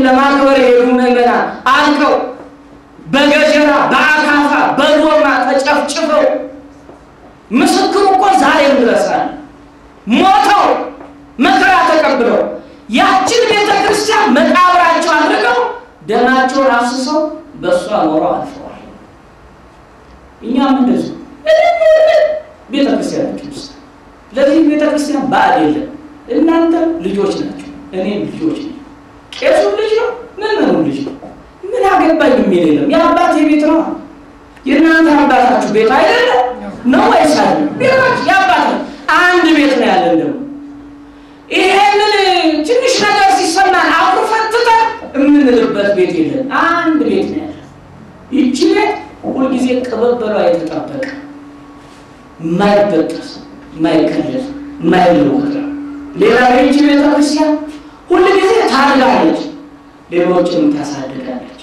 ለማክበር የሄዱ ምዕመናን አልቀው በገጀራ በአካፋ በዶማ ተጨፍጭፈው ምስክሩ እኮ ዛሬም ድረስ አለ ሞተው መከራ ተቀብለው ያችን ቤተክርስቲያን መቃብራቸው አድርገው ደማቸውን አፍስሰው በሷ ኖረው አልፈዋል። እኛም እንደዚህ ቤተክርስቲያናችን ውስጥ ለዚህ ቤተክርስቲያን ባል የለም። እናንተ ልጆች ናችሁ፣ እኔም ልጆች ነኝ። ቄሱ ልጅ ነው፣ ምን ልጅ ነው፣ ምን አገባኝ የሚል የለም። የአባቴ ቤት ነው። የእናንተ አባታችሁ ቤት አይደለም ነው ወይስ አይደለም? ቤታችሁ የአባት አንድ ቤት ነው ያለን። ደግሞ ይሄንን ትንሽ ነገር ሲሰማን አቁፈትተን የምንልበት ቤት የለም። አንድ ቤት ነው ያለን። ይቺ ቤት ሁሉ ጊዜ ቅብብሏ የተጠበቀ ማይበጠስ ማይከለስ ማይለወጥ ሌላ ቤት ቤተክርስቲያን ሁሉ ጊዜ ታድጋለች፣ ሌሎችንም ታሳድጋለች፣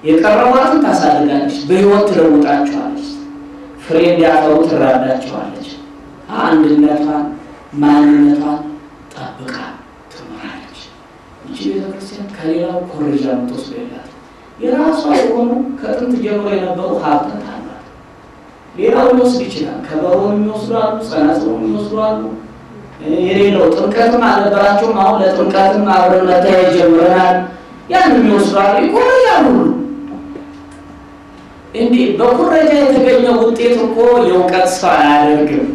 የቀረቧትን ታሳድጋለች፣ በህይወት ትለውጣቸዋለች፣ ፍሬ እንዲያፈሩ ትራዳቸዋለች፣ አንድነቷን ማንነቷን ጠብቃ ትመራለች። ይቺ ቤተክርስቲያን ከሌላው ኮረጃ ምትወስደላት የራሷ የሆኑ ከጥንት ጀምሮ የነበሩ ሀብታት አሏት። ሌላው ሊወስድ ይችላል። ከበሮን የሚወስዳሉ፣ ጸናጽሉን የሚወስዳሉ። የሌላው ጥምቀትም አልነበራቸውም። አሁን ለጥምቀትም አብረን መታየት ጀምረናል። ያን የሚወስዳሉ ይኮረጃሉ። እንዲህ በኩረጃ የተገኘ ውጤት እኮ የእውቀት ሰው አያደርግም።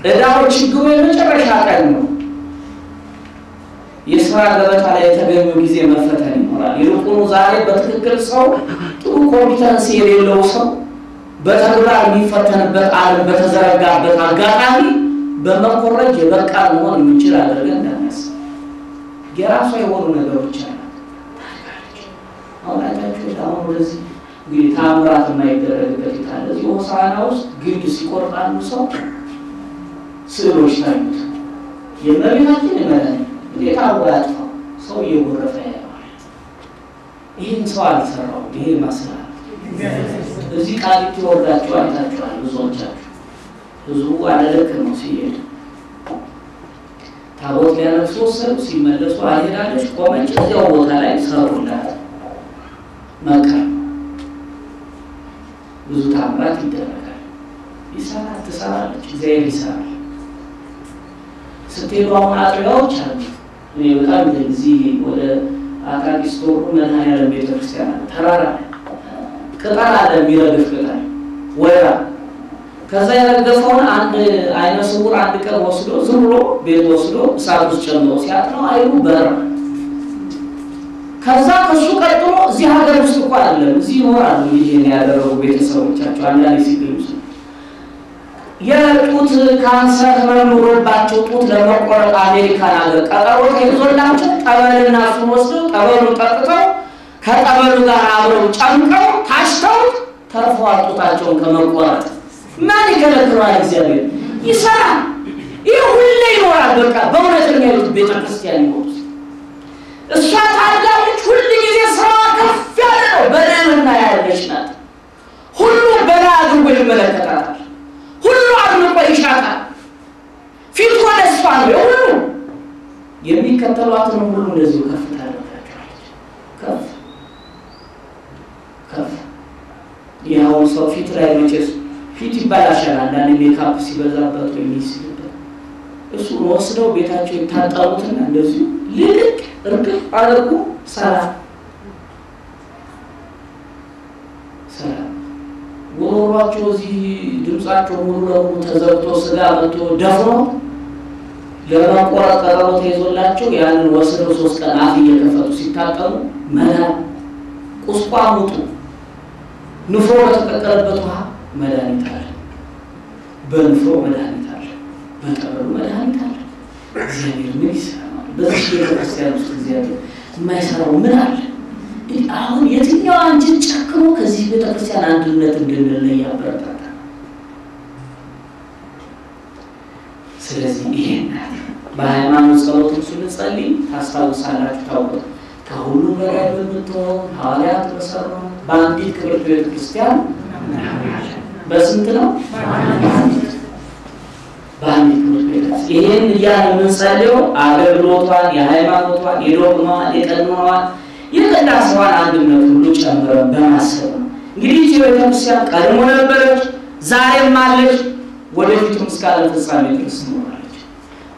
እዳው ችግሩ የመጨረሻ ቀን ነው። የሥራ ገበታ ላይ የተገኘው ጊዜ መፈተን ይኖራል። ይልቁኑ ዛሬ በትክክል ሰው ጥሩ ኮምፒተንስ የሌለው ሰው በተግባር የሚፈተንበት ዓለም በተዘረጋበት አጋጣሚ በመኮረጅ የበቃ መሆን የሚችል አድርገን እንዳናስብ የራሷ የሆኑ ነገሮች አሉ። አሁን አይታችሁ ወደዚህ እንግዲህ ታምራት የማይደረግበት ይታለ እዚህ ሆሳዕና ውስጥ ግንድ ሲቆርጣሉ ሰው ስዕሎች ታዩት የእመቤታችን መድኃኒት እንዴት አዋጣው ሰው እየወረፈ ያለው ይሄን ሰው አልሰራው። ይሄ ማስራ እዚህ ቃሊቲ ወርዳችሁ አይታችኋል። ብዙዎቻችሁ ህዝቡ አለልክ ነው ሲሄድ ታቦት ሊያነሱ ሰው ሲመለሱ አልሄዳለች ቆመች እዚያው ቦታ ላይ ሰሩላት መካ ብዙ ታምራት ይደረጋል። ይሰራል፣ ትሰራለች፣ እግዚአብሔር ይሰራል። ስትሄዱ አሁን አጥቢያዎች አሉ። እኔ በጣም እንደዚህ ወደ አቃቂስቶ መድኃኔዓለም ቤተክርስቲያን ተራራ ቅጠል አለ የሚረግፍ ቅጠል ወይራ ከዛ ያረገፈውን አንድ አይነ ስውር አንድ ቀን ወስዶ ዝም ብሎ ቤት ወስዶ እሳት ውስጥ ጨምሮ ሲያጥነው አይኑ በራ። ከዛ ከሱ ቀጥሎ እዚህ ሀገር ውስጥ እኮ አይደለም እዚህ ይኖራሉ። ይሄን ያደረጉ ቤተሰቦቻቸው አንዳንድ ሲገኙ የጡት ካንሰር መኖርባቸው ጡት ለመቆረጥ አሜሪካን ሀገር ቀጠሮ ተይዞላቸው ጠበልና እሱን ወስደው ጠበሉን ጠጥተው ከጠበሉ ጋር አብረው ጨምቀው ታሽተው ተርፈዋል ጡታቸውን ከመቆረጥ። ማን ይከለክላል? እግዚአብሔር ይሰራል። ይህ ሁሌ ይኖራል። በቃ በእውነተኛ ቤተክርስቲያን ይኖር እሷ ታድጋለች። ሁሉ ጊዜ ስራ ከፍ ያለ ነው። በደልና ያለች ናት። ሁሉ በላይ አድርጎ ይመለከታታል። ሁሉ አድርጎ ይሻታል። ፊት ወደ እሷ ነው። ሁሉ የሚከተሏትን ሁሉ እንደዚሁ ከፍ ታደርጋቸዋለች። ከፍ ከፍ ያው ሰው ፊት ላይ መቼስ ፊት ይባላሻል። አንዳንድ ሜካፕ ሲበዛበት ወይ ሲልበት እሱ ወስደው ቤታቸው ይታጠቡትና እንደዚህ ልክ እርግፍ አድርጎ ሰላም ወሮራቸው እዚህ ድምጻቸው ሙሉ ለሙሉ ተዘግቶ ስጋ መጥቶ ደፍሮ ለማቆራረጥ ቀጠሮ ተይዞላቸው ያንን ወስደው 3 ቀን አፍ እየከፈቱ ሲታጠቡ መዳን ቁስቋሙጡ ንፍሮ በተቀቀለበት ውሃ መድኃኒት አለ። በንፍሮ መድኃኒት አለ። በጠበሉ መድኃኒት አለ። እግዚአብሔር ምን ይሰራል? በዚህ ቤተክርስቲያን ውስጥ እግዚአብሔር የማይሰራው ምን አለ? አሁን የትኛው አንቺን ጨክኖ ከዚህ ቤተክርስቲያን አንድነት እንድንለይ ያበረታታል። ስለዚህ ይሄን በሃይማኖት ጸሎት ስንጸልይ ታስታውሳላችሁ። ታውቁት ከሁሉ በላይ በምትሆን ሐዋርያት በሰሩ በአንዲት ክብርት ቤተክርስቲያን በስንት ነው? በአንድ ትምህርት ቤት ይሄን የምንጸልየው አገልግሎቷን የሃይማኖቷን የዶግማዋን የቀኖናዋን የቅዳሴዋን አንድነት ሁሉ ጨምረን በማሰብ እንግዲህ ቤተክርስቲያን ቀድሞ ነበረች ዛሬም አለች ወደፊትም እስከ ዓለም ፍጻሜ ድረስ ትኖራለች።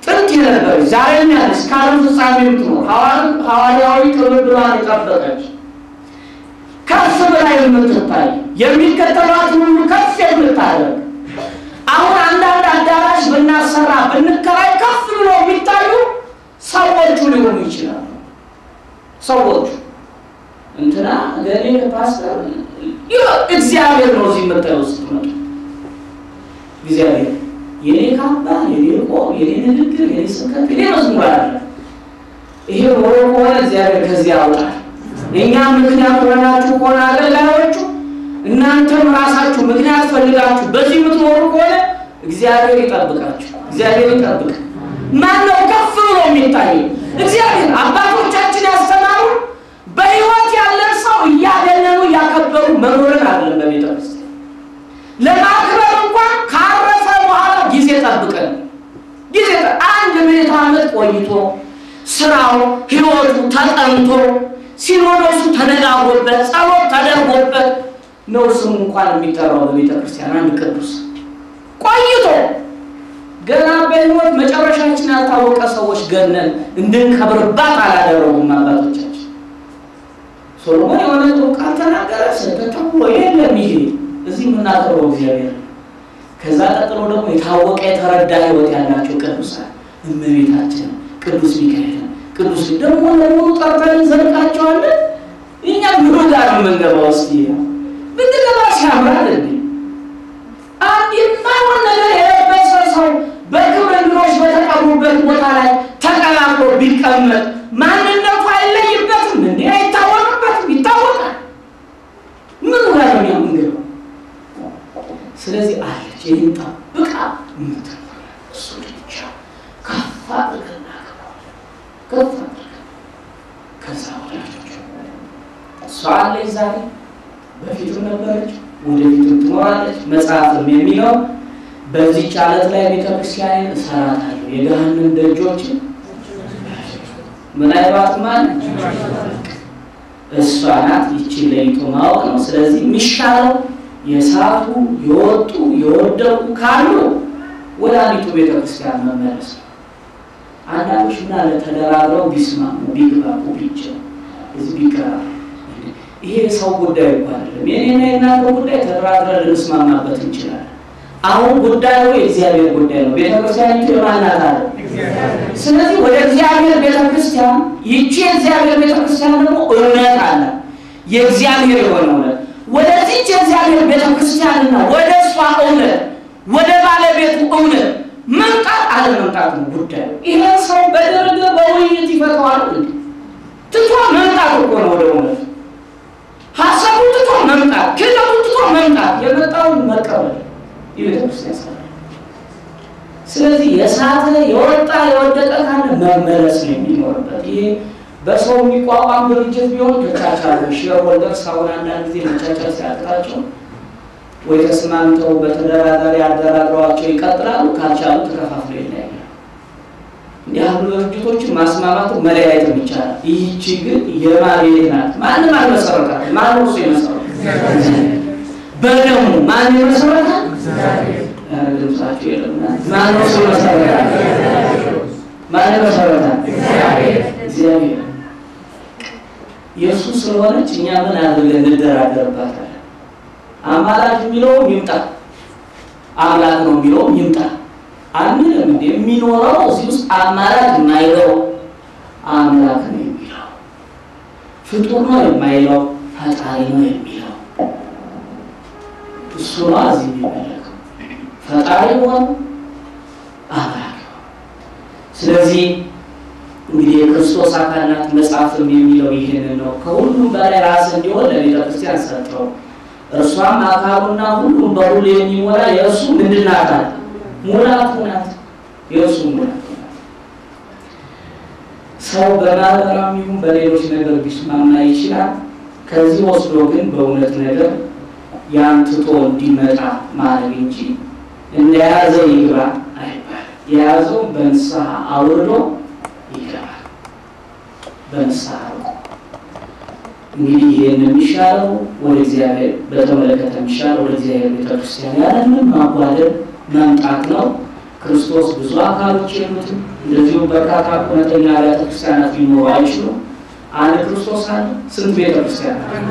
ጥንት የነበረች ዛሬም ያለች እስከ ዓለም ፍጻሜ የምትኖር ሐዋርያዊ ቅብብሏን የጠበቀች ከፍ ብላ የምትታይ የሚከተሏት ሁሉ ከፍ የምታደርግ አሁን አንዳንድ አዳራሽ ብናሰራ ብንከራይ ከፍ ብሎ የሚታዩ ሰዎቹ ሊሆኑ ይችላሉ። ሰዎቹ እንትና ገሌ ፓስተር እግዚአብሔር ነው እዚህ መጣው ስትመጡ እግዚአብሔር የኔ ካባ የኔ ቆብ የኔ ንግግር የኔ ስብከት የኔ መዝሙር አለ ይሄ ሆኖ እግዚአብሔር ከዚህ ያወጣል። እኛ ምክንያት ሆናችሁ ሆነ አገልጋዮቹ እናንተም ራሳችሁ ምክንያት ፈልጋችሁ በዚህ የምትኖሩ ከሆነ እግዚአብሔር ይጠብቃችሁ። እግዚአብሔር ይጠብቅ። ማን ነው ከፍ ብሎ የሚታይ? እግዚአብሔር አባቶቻችን ያስተማሩ በህይወት ያለ ሰው ያገነኑ ያከበሩ መኖርን አይደለም በቤተክርስቲያን ለማክበር እንኳን ካረፈ በኋላ ጊዜ ጠብቀን ጊዜ አንድ ምዕተ ዓመት ቆይቶ ስራው ህይወቱ ተጠንቶ ሲኖዶሱ ተነጋግሮበት ጸሎት ተደርጎበት ነው ስሙ እንኳን የሚጠራው በቤተክርስቲያን አንድ ቅዱስ ቆይቶ ገና በህይወት መጨረሻችን ያልታወቀ ሰዎች ገነን እንድንከብርባት አላደረጉም አባቶቻችን። ሶሎሞን የሆነ ቃል ተናገረ ስለተጠቆ የለም ይሄ እዚህ ምናቀርበው እግዚአብሔር ከዛ ቀጥሎ ደግሞ የታወቀ የተረዳ ህይወት ያላቸው ቅዱሳን እመቤታችን ቅዱስ ሚካኤል ቅዱስ ደግሞ ለሞቱ ጠርተን ዘልቃቸዋለን። እኛ ምን ጋር መንገባው እስቲ ብትገባ ሲያምራል እንዴ አንድ የማይሆን ነገር የለበሰ ሰው በክብር እንግዶች በተቀሩበት ቦታ ላይ ተቀላቅሎ ቢቀመጥ ማንነቱ አይለይበትም እንዴ? አይታወቅበትም? ይታወቃል። ምን ጋር ነው የሚያምንገው? ስለዚህ አለች ይህን ጠብቃ ምትኖር እሱ ብቻ ከፍ አድርገን ከፍ አድርገን ከዛ ወዳጆች እሷ አለች ዛሬ በፊትም ነበረች ወደፊትም ትኖራለች። መጽሐፍም የሚለው በዚህ ጫለት ላይ ቤተክርስቲያን እሰራታለሁ የገሃነም ደጆችን ምናልባት ማለት እሷ ናት። ይቺ ለይቶ ማወቅ ነው። ስለዚህ የሚሻለው የሳቱ የወጡ የወደቁ ካሉ ወደ አንዲቱ ቤተክርስቲያን መመለስ ነው። አንዳንዶች ምናለ ተደራድረው ቢስማሙ ቢግባቡ ቢችሉ እዚህ ቢቀራሩ ይሄ ሰው ጉዳይ አይደለም። የኔና የናንተ ጉዳይ ተደራድረን ልንስማማበት እንችላለን። አሁን ጉዳዩ የእግዚአብሔር ጉዳይ ነው። ቤተክርስቲያን የማናት አለ እግዚአብሔር። ስለዚህ ወደ እግዚአብሔር ቤተክርስቲያን ይቺ የእግዚአብሔር ቤተክርስቲያን ደግሞ እውነት አለ የእግዚአብሔር የሆነው ወደዚህ የእግዚአብሔር ቤተክርስቲያንና ወደ እሷ እውነት ወደ ባለቤቱ እውነት መምጣት አለመምጣት ነው ጉዳዩ። ይሄ ሰው በደረጃ በውይይት ይፈታዋል እንዴ? ትቶ መምጣት እኮ ነው ወደ እውነት ሐሳቡ ትቶ መምጣት ከደሙ ትቶ መምጣት የመጣውን መቀበል ይቤተክርስቲያን ሰራ። ስለዚህ የሳተ የወጣ የወደቀ ካለ መመለስ ነው የሚኖርበት። ይሄ በሰው የሚቋቋም ድርጅት ቢሆን ተቻቻሉ ሼር ሆልደር ሳውና አንዳንድ ጊዜ መቻቻል ሲያቅታቸው ወይ ተስማምተው በተደራዳሪ አደራድረዋቸው ይቀጥላሉ። ካልቻሉ ተከፋፍለው ይለያያሉ። ያሉ ድርጅቶች ማስማማት መለያየት ይቻላል። ይህቺ ግን የማቤት ናት። ማንም አልመሰረታት። ማንም እሱ የመሰረታት በደሙ ማን የመሰረታት እግዚአብሔር። ድምጻቸው የለምና ማንም እሱ የመሰረታት ማን የመሰረታት እግዚአብሔር። ኢየሱስ ስለሆነች እኛ ምን አድርገን እንደራደርባታለን? አማላጅ የሚለው ይምጣ አምላክ ነው የሚለው ይምጣ አንንም የሚኖረው እዚህ ውስጥ አማላጅ የማይለው አምላክ ነው የሚለው ፍጡር ነው የማይለው ፈጣሪ ነው የሚለው እሱ ነው የሚመለከው ፈጣሪ ነው አምላክ። ስለዚህ እንግዲህ የክርስቶስ አካላት መጽሐፍም የሚለው ይሄንን ነው። ከሁሉም በላይ ራስ እንዲሆን ለቤተክርስቲያን ሰጠው። እርሷም አካሉና ሁሉም በሁሉ የሚሞላ የእርሱ ምንድናት? ሙላቱ ናት። የእርሱ ሙላቱ ናት። ሰው በማህበራዊ ይሁን በሌሎች ነገር ቢስማማ ይችላል። ከዚህ ወስዶ ግን በእውነት ነገር ያንትቶ እንዲመጣ ማድረግ እንጂ እንደያዘ ይግባ አይባልም። የያዘው በንስሐ አውርዶ ይገባል። በንስሐ እንግዲህ ይሄን የሚሻለው ወደ እግዚአብሔር በተመለከተ የሚሻለው ወደ እግዚአብሔር ቤተክርስቲያን ያለንን ማጓደል መምጣት ነው። ክርስቶስ ብዙ አካሎች የሉትም። እንደዚሁ በርካታ እውነተኛ ቤተክርስቲያናት ሊኖሩ አይችሉም። አንድ ክርስቶስ አለ። ስንት ቤተክርስቲያን አለ?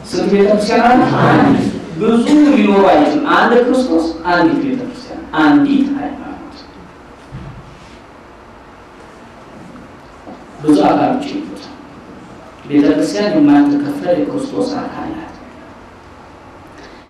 ስንት ቤተክርስቲያን አለ? ብዙ ሊኖሩ አይችሉም። አንድ ክርስቶስ፣ አንዲት ቤተክርስቲያን፣ አንዲት ሃይማኖት። ብዙ አካሎች የሉትም። ቤተክርስቲያን የማትከፈል የክርስቶስ አካል ናት።